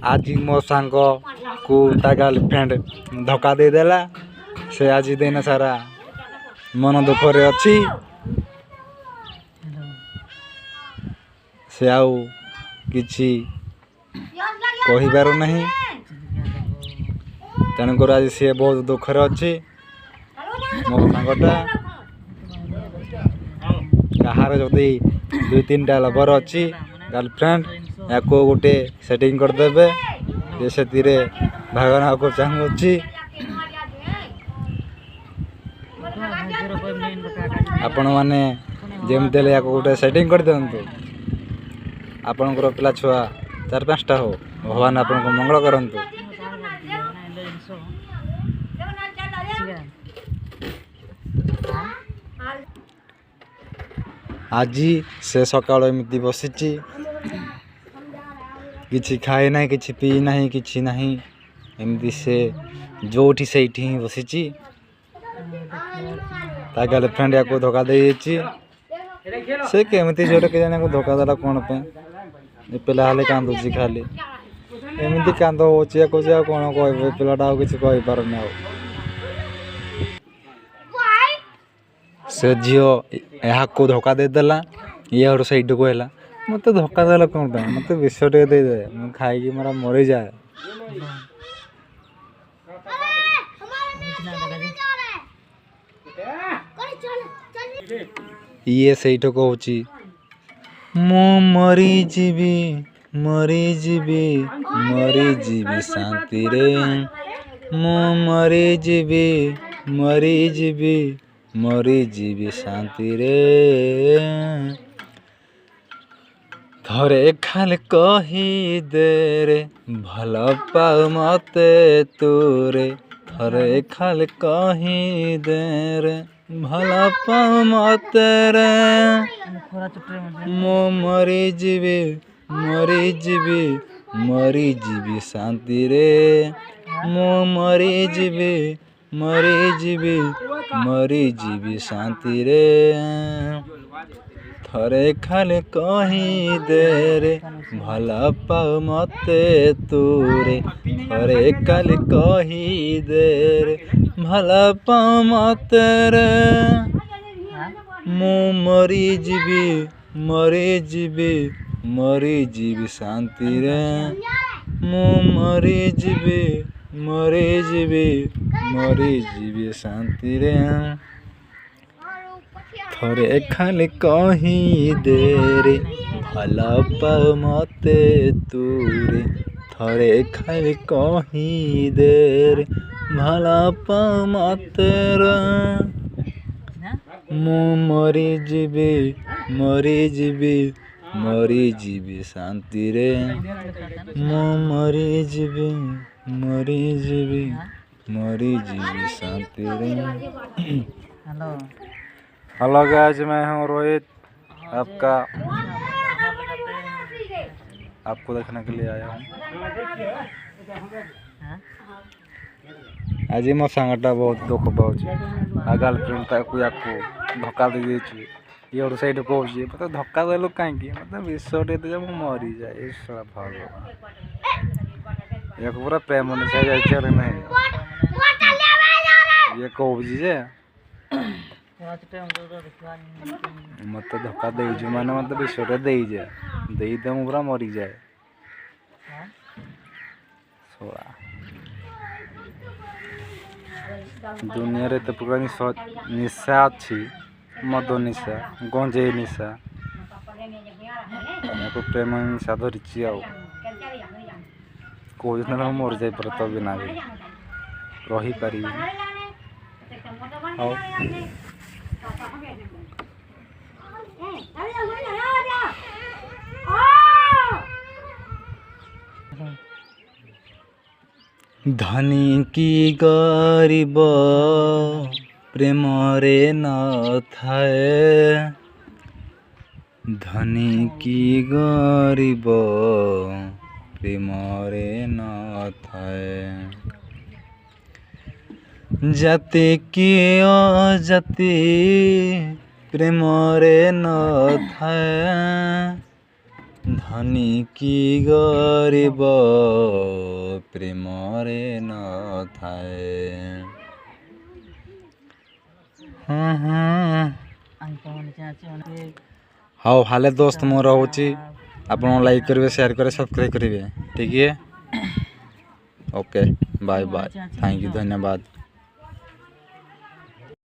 आज मो सांग को ता गर्लफ्रेंड धोखा देदेला। से आज दिन सारा मन दुखरे अच्छी। से आउ किछि कहिबार नहीं। तेणुकर आज सी बहुत दुखरे अच्छी। मो सांगटा कहार जदि 2-3टा लवर अच्छी गर्लफ्रेंड या को गोटे सेटिंग करदेवे जे से भागना को चाहूँगी। आपण मैंने जमी या गोटे सेटिंग कर दिंतु। आपणकर पिला छुआ 4-5टा हो। भगवान आपन को मंगल करंतु। आज से सकाल एमती बसी किछि खाए ना किछि पी नहीं किछि नहीं एमती से जोठी से ही बसी। गर्लफ्रेंड या को धोखा दे से केमती झील के जाने को धोखा देला कौन पे पिला हेले कांदुची खाली एमती कांद हो कौन कह पिलाटा किसी कही पारनी। से झील यहाँ को धोखा देदेला ये सैड को है मत धोखा देला कौन पे मत विष टे दे मुझे खाई मोर मरी जाए। ये सही कहूँ मु मरी जीवी मरी जीवी मरी जीवी शांति रे मु मरी जीवी मरी जीवी मरी जीवी शांति रे थरे खाली कही दे रे भल पाऊ मते तूरे थरे खाली कही दे रे भल पाऊ मते रे मो मरी जीवी मरी जीवी मरी जीवी शांति रे मो मरी जीवी मरी जीवी मरी जीवी शांति रे थरे खाली कही दे रे भल पाऊ मते तूरे थरे खाली कही दे रे भल पाऊ मते रे मु मरी जीवी मरी जीवी मरी जीवी शांति रे मु मरी जीवी मरी जीवी मरी जीवी शांति रे थरे खाली कही दे रे भल पाऊ मते तूरे थरे खाली कही दे रे भल पाऊ मते रे मु मरी जीवी मरी जीवी मरी जीवी शांति रे मु मरी जीवी मरी जीवी मरी जीवी शांति रे। हेलो गाइस, मैं हूँ रोहित आपको देखने के लिए आया हूँ। आज मो सांगटा बहुत दुख पाँच गर्लफ्रेंड को धोखा दे ये सैड कौन मत धोखा देलु कहीं मतलब विष टे दे मरी जाए भगवान ये पूरा प्रेम अनुसार जाए नहीं ये कहूँ जे मत धोखा दे माने मत विष टे दे मु पूरा मरी जाए। दुनिया रे तो पूरा निशा अच्छी मद निशा गंजे निशा प्रेम निशा धरी कौन मर जाए तो बिना रही पारि। धनी की गरीब प्रेम रे न थाए धनी की गरीब प्रेम रे न थाए जाति की अजाति प्रेम रे न थाए ଧନୀ କି ଗରିବ ପ୍ରେମରେ ନଥାଏ। ହଉ ହାଲେ ଦୋସ୍ତ ମୁଁ ରହୁଛି। ଆପଣ ଲାଇକ୍ କରିବେ, ସେୟାର କରିବେ, ସବସ୍କ୍ରାଇब କରିବେ। ठीक है, okay, bye bye, thank you, धन्यवाद।